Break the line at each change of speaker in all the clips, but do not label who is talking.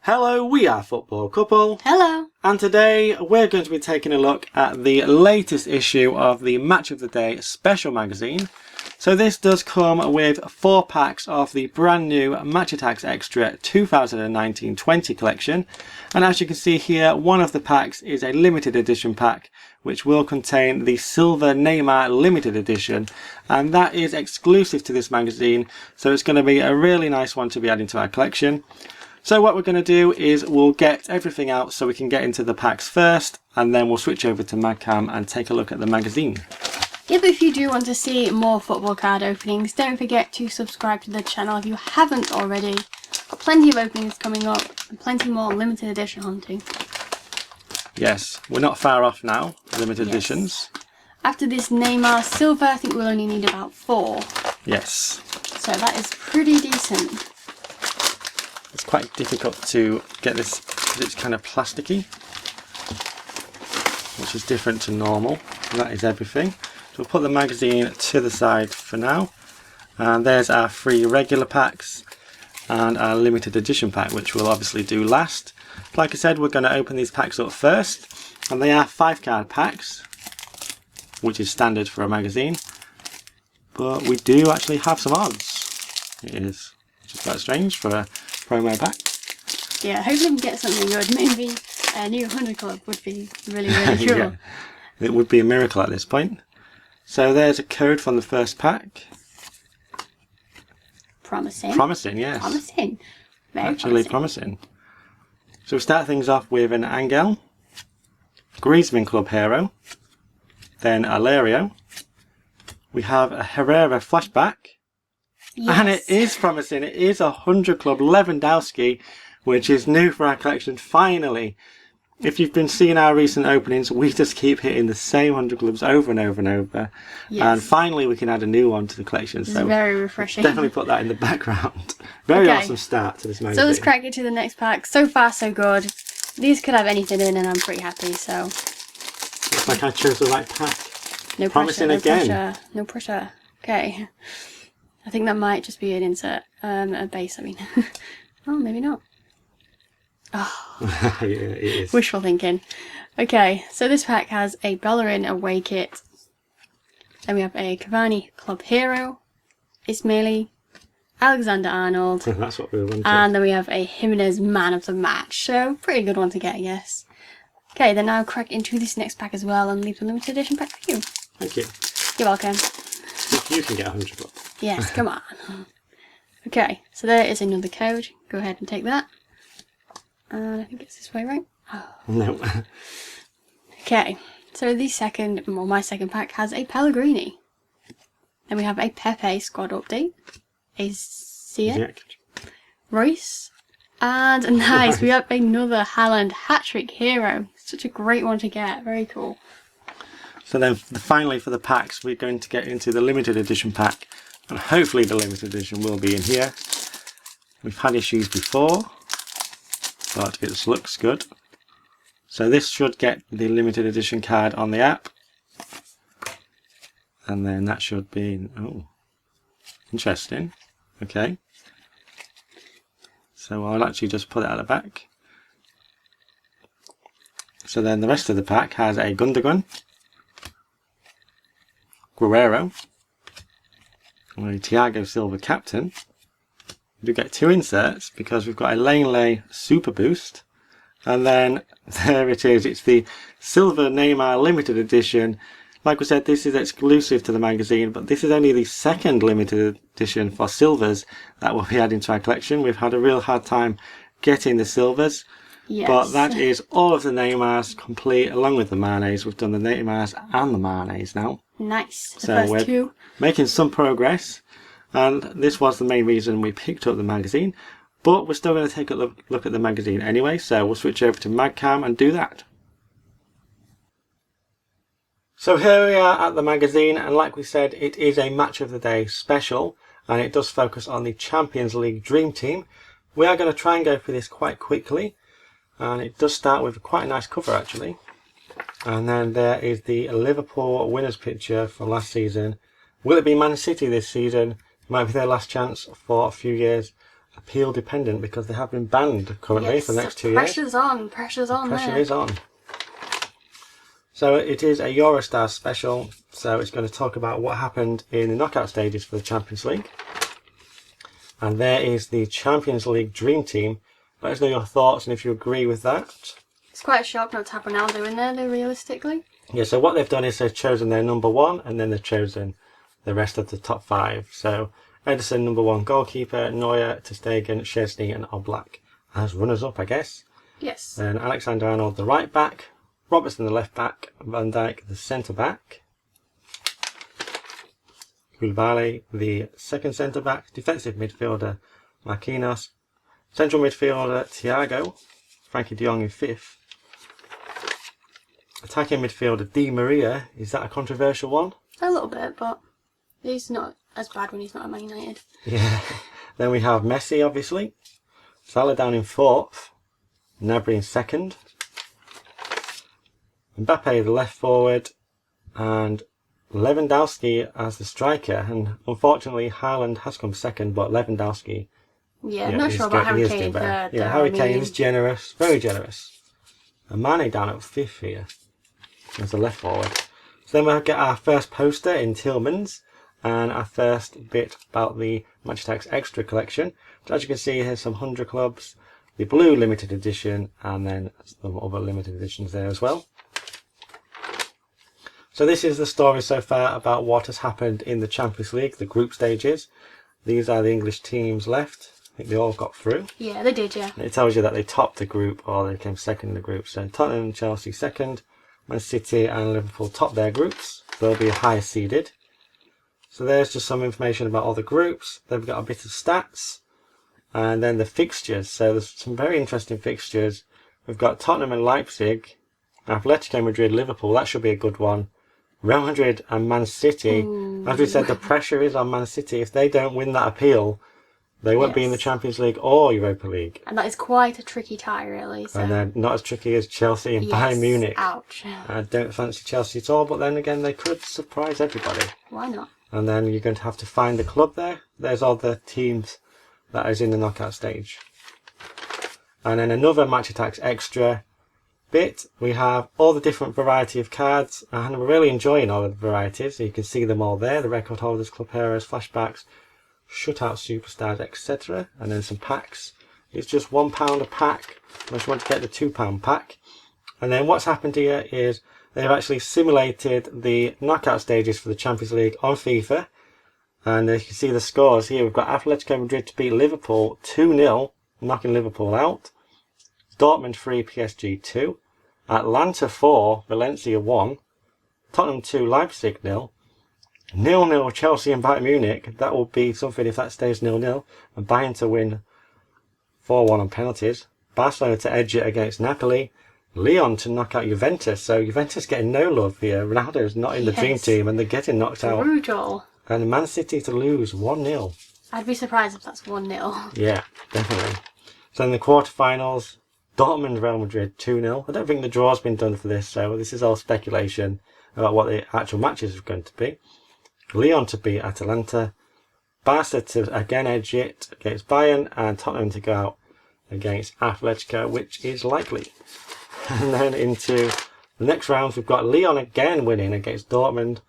Hello, we are Football Couple.
Hello.
And today we're going to be taking a look at the latest issue of the Match of the Day special magazine. So this does come with 4 packs of the brand new Match Attax Extra 2019-20 collection. And as you can see here, one of the packs is a limited edition pack which will contain the Silver Neymar limited edition, and that is exclusive to this magazine, so it's going to be a really nice one to be adding to our collection. So what we're going to do is we'll get everything out so we can get into the packs first, and then we'll switch over to Madcam and take a look at the magazine.
Yep, if you do want to see more football card openings, don't forget to subscribe to the channel if you haven't already. Got plenty of openings coming up and plenty more limited edition hunting.
Yes, we're not far off now, limited editions.
After this Neymar silver, I think we'll only need about 4.
Yes.
So that is pretty decent.
It's quite difficult to get this because it's kind of plasticky, which is different to normal. And that is everything. So we'll put the magazine to the side for now. And there's our 3 regular packs and our limited edition pack, which we'll obviously do last. Like I said, we're going to open these packs up first, and they are 5-card packs, which is standard for a magazine. But we do actually have some odds. It is just quite strange for a promo pack.
Yeah, hopefully we can get something good. Maybe a new 100 club would be really cool.
Yeah, it would be a miracle at this point. So there's a code from the first pack.
Promising.
Promising, yes.
Promising. Very
Actually promising. So we start things off with an Angel, Griezmann Club Hero, then Alario. We have a Herrera flashback. Yes. And it is promising. It is a 100 Club Lewandowski, which is new for our collection, finally. If you've been seeing our recent openings, we just keep hitting the same 100 clubs over and over and over. Yes. And finally we can add a new one to the collection.
It's so very refreshing.
Definitely put that in the background. Very awesome start to this magazine.
So let's crack it to the next pack. So far so good. These could have anything in and I'm pretty happy, so.
Looks like I chose the right pack.
No
promising
pressure, no
again.
Pressure, no pressure. Okay. I think that might just be an insert, a base, I mean. Oh, maybe not. Oh,
yeah, it is.
Wishful thinking. Okay, so this pack has a Bellerin away kit. Then we have a Cavani Club Hero, Ismaili, Alexander-Arnold.
That's what we were wanting.
And then we have a Jimenez Man of the Match. So, pretty good one to get, I guess. Okay, then I'll crack into this next pack as well and leave the limited edition pack for you.
Thank you.
You're welcome.
You can get 100 club.
Yes, come on. Okay, so there is another code. Go ahead and take that. And I think it's this way, right? Oh.
No.
Okay, so my second pack has a Pellegrini. Then we have a Pepe squad update. A Ziyech. Royce. And nice, we have another Haaland hat-trick hero. Such a great one to get. Very cool.
So then finally for the packs, we're going to get into the limited edition pack. And hopefully the limited edition will be in here. We've had issues before, but it looks good. So this should get the limited edition card on the app. And then that should be, oh, interesting. Okay. So I'll actually just put it at the back. So then the rest of the pack has a Gundogan, Guerrero, a Thiago Silva captain. We do get 2 inserts because we've got a Lane Super Boost, and then there it is. It's the Silver Neymar limited edition. Like we said, this is exclusive to the magazine, but this is only the 2nd limited edition for silvers that we'll be adding to our collection. We've had a real hard time getting the silvers. Yes. But that is all of the Neymars complete, along with the Manes. We've done the Neymars and the Manes now.
Nice.
So we're making some progress, and this was the main reason we picked up the magazine. But we're still going to take a look at the magazine anyway, so we'll switch over to Madcam and do that. So here we are at the magazine, and like we said, it is a Match of the Day special, and it does focus on the Champions League Dream Team. We are going to try and go through this quite quickly. And it does start with quite a nice cover actually. And then there is the Liverpool winners picture from last season. Will it be Man City this season? It might be their last chance for a few years. appeal dependent because they have been banned currently for the next 2 years.
Pressure's on. Pressure's on.
Pressure is on. So it is a Eurostar special. So it's going to talk about what happened in the knockout stages for the Champions League. And there is the Champions League Dream Team. Let us know your thoughts and if you agree with that.
It's quite a shock not to have Ronaldo in there, though, realistically.
Yeah, so what they've done is they've chosen their number 1 and then they've chosen the rest of the top 5. So Ederson, number 1 goalkeeper, Neuer, ter Stegen, Szczesny and Oblak as runners-up, I guess.
Yes.
Then Alexander-Arnold, the right back, Robertson, the left back, Van Dijk, the centre back, Koulibaly, the second centre back, defensive midfielder, Marquinhos, central midfielder, Thiago, Frankie de Jong in 5th, attacking midfielder, Di Maria. Is that a controversial one?
A little bit, but he's not as bad when he's not at Man United.
Yeah. Then we have Messi, obviously, Salah down in 4th, Gnabry in 2nd, Mbappe, the left forward, and Lewandowski as the striker. And unfortunately, Haaland has come 2nd, but Lewandowski.
Yeah, I'm not sure about Harry Kane third.
Yeah, Harry Kane is generous, very generous. And Mane down at 5th here as the left forward. So then we'll get our first poster in Tillman's and our first bit about the Match Attax Extra collection. So as you can see, here's some 100 clubs, the blue limited edition, and then some other limited editions there as well. So this is the story so far about what has happened in the Champions League, the group stages. These are the English teams left. I think they all got through.
Yeah, they did, yeah.
It tells you that they topped the group or they came 2nd in the group. So Tottenham and Chelsea 2nd, Man City and Liverpool top their groups. They'll be higher seeded. So there's just some information about all the groups. Then we've got a bit of stats. And then the fixtures. So there's some very interesting fixtures. We've got Tottenham and Leipzig, Atletico Madrid, Liverpool. That should be a good one. Real Madrid and Man City. Ooh. As we said, the pressure is on Man City. If they don't win that appeal, they won't be in the Champions League or Europa League.
And that is quite a tricky tie, really. So.
And they're not as tricky as Chelsea and Bayern Munich.
Ouch.
I don't fancy Chelsea at all, but then again, they could surprise everybody.
Why not?
And then you're going to have to find the club there. There's all the teams that is in the knockout stage. And then another Match Attax Extra bit, we have all the different variety of cards, and we're really enjoying all the varieties. So you can see them all there, the record holders, club heroes, flashbacks, shutout superstars, etc. And then some packs. It's just £1 a pack unless you want to get the £2 pack. And then what's happened here is they've actually simulated the knockout stages for the Champions League on FIFA, and you can see the scores here. We've got Atletico Madrid to beat Liverpool 2-0, knocking Liverpool out. Dortmund 3, PSG 2, Atlanta 4, Valencia 1, Tottenham 2, Leipzig 0, 0-0 Chelsea and Bayern Munich. That will be something if that stays 0-0, and Bayern to win 4-1 on penalties. Barcelona to edge it against Napoli, Lyon to knock out Juventus. So Juventus getting no love here. Ronaldo is not in the dream team and they're getting knocked out.
Brutal.
And Man City to lose 1-0.
I'd be surprised if that's 1-0.
Yeah, definitely. So in the quarterfinals, Dortmund Real Madrid 2-0. I don't think the draw's been done for this, so this is all speculation about what the actual matches are going to be. Lyon to beat Atalanta, Barca to again edge it against Bayern, and Tottenham to go out against Atletico, which is likely. And then into the next round, we've got Lyon again winning against Dortmund,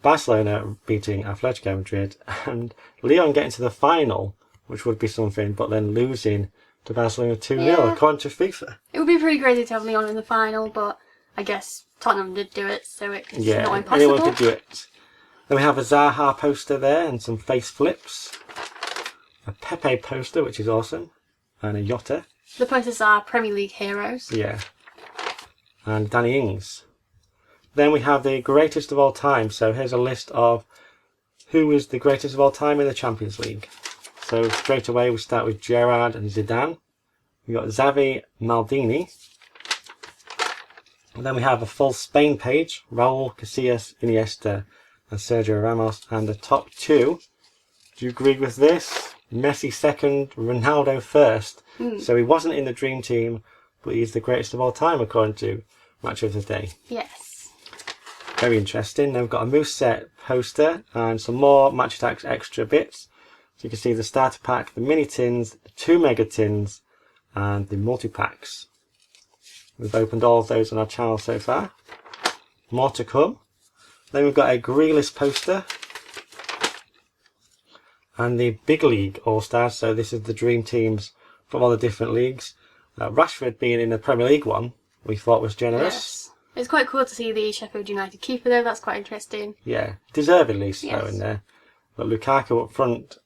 Barcelona beating Atletico Madrid, and Lyon getting to the final, which would be something, but then losing to Barcelona 2-0 according to FIFA.
It would be pretty crazy to have Lyon in the final, but I guess Tottenham did do it, so it's not impossible.
Anyone could do it. Then we have a Zaha poster there and some face flips. A Pepe poster, which is awesome. And a Jota.
The posters are Premier League heroes.
Yeah. And Danny Ings. Then we have the greatest of all time. So here's a list of who is the greatest of all time in the Champions League. So straight away we start with Gerrard and Zidane. We've got Xavi, Maldini. And then we have a full Spain page. Raúl, Casillas, Iniesta and Sergio Ramos. And the top two. Do you agree with this? Messi second, Ronaldo first. So he wasn't in the dream team, but he's the greatest of all time according to Match of the Day.
Yes.
Very interesting. Then we've got a moose set poster and some more Match Attax Extra bits. So you can see the starter pack, the mini tins, the 2 mega tins, and the multi-packs. We've opened all of those on our channel so far. More to come. Then we've got a Grealish poster. And the Big League All-Stars, so this is the dream teams from all the different leagues. Rashford being in the Premier League one, we thought was generous.
Yes. It's quite cool to see the Sheffield United keeper though, that's quite interesting.
Yeah, deservedly so
Yes.
in there. But Lukaku up front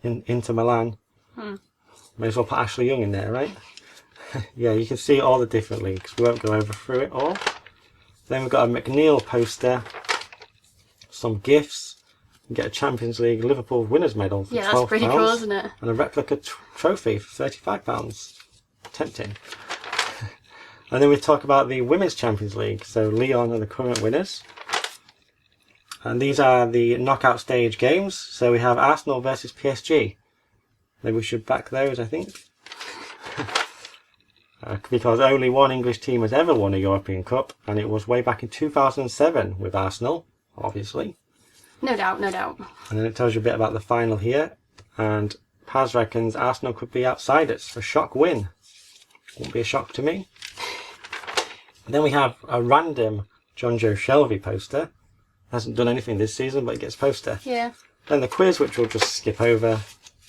in Inter Milan. May as well put Ashley Young in there, right? Yeah, you can see all the different leagues. We won't go through it all. Then we've got a McNeil poster, some gifts. You get a Champions League Liverpool winners medal for £12.
Yeah, that's pretty cool, isn't it?
And a replica trophy for £35. Tempting. And then we talk about the Women's Champions League. So Lyon are the current winners. And these are the knockout stage games. So we have Arsenal versus PSG. Maybe we should back those, I think. Because only one English team has ever won a European Cup. And it was way back in 2007 with Arsenal, obviously.
No doubt, no doubt.
And then it tells you a bit about the final here. And Paz reckons Arsenal could be outsiders. A shock win. Wouldn't be a shock to me. And then we have a random John Joe Shelby poster. Hasn't done anything this season, but he gets a poster.
Yeah.
Then the quiz, which we'll just skip over.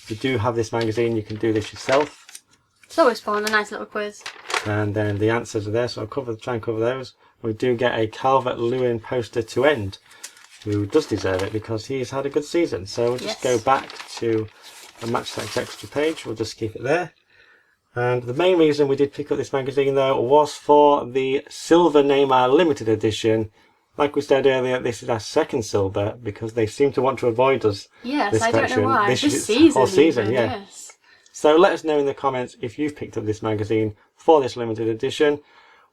If you do have this magazine, you can do this yourself.
It's always fun, a nice little quiz.
And then the answers are there, so I'll try and cover those. We do get a Calvert-Lewin poster to end, who does deserve it because he's had a good season. So we'll just go back to the Match Attax Extra page. We'll just keep it there. And the main reason we did pick up this magazine though was for the Silver Neymar limited edition. Like we said earlier, this is our second silver because they seem to want to avoid us.
Yes,
this
I don't know why. This
season. Whole season,
even,
yeah.
Yes.
So let us know in the comments if you've picked up this magazine for this limited edition.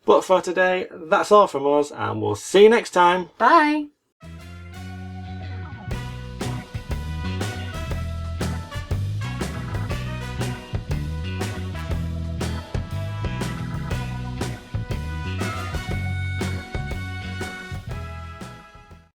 But for today, that's all from us and we'll see you next time.
Bye.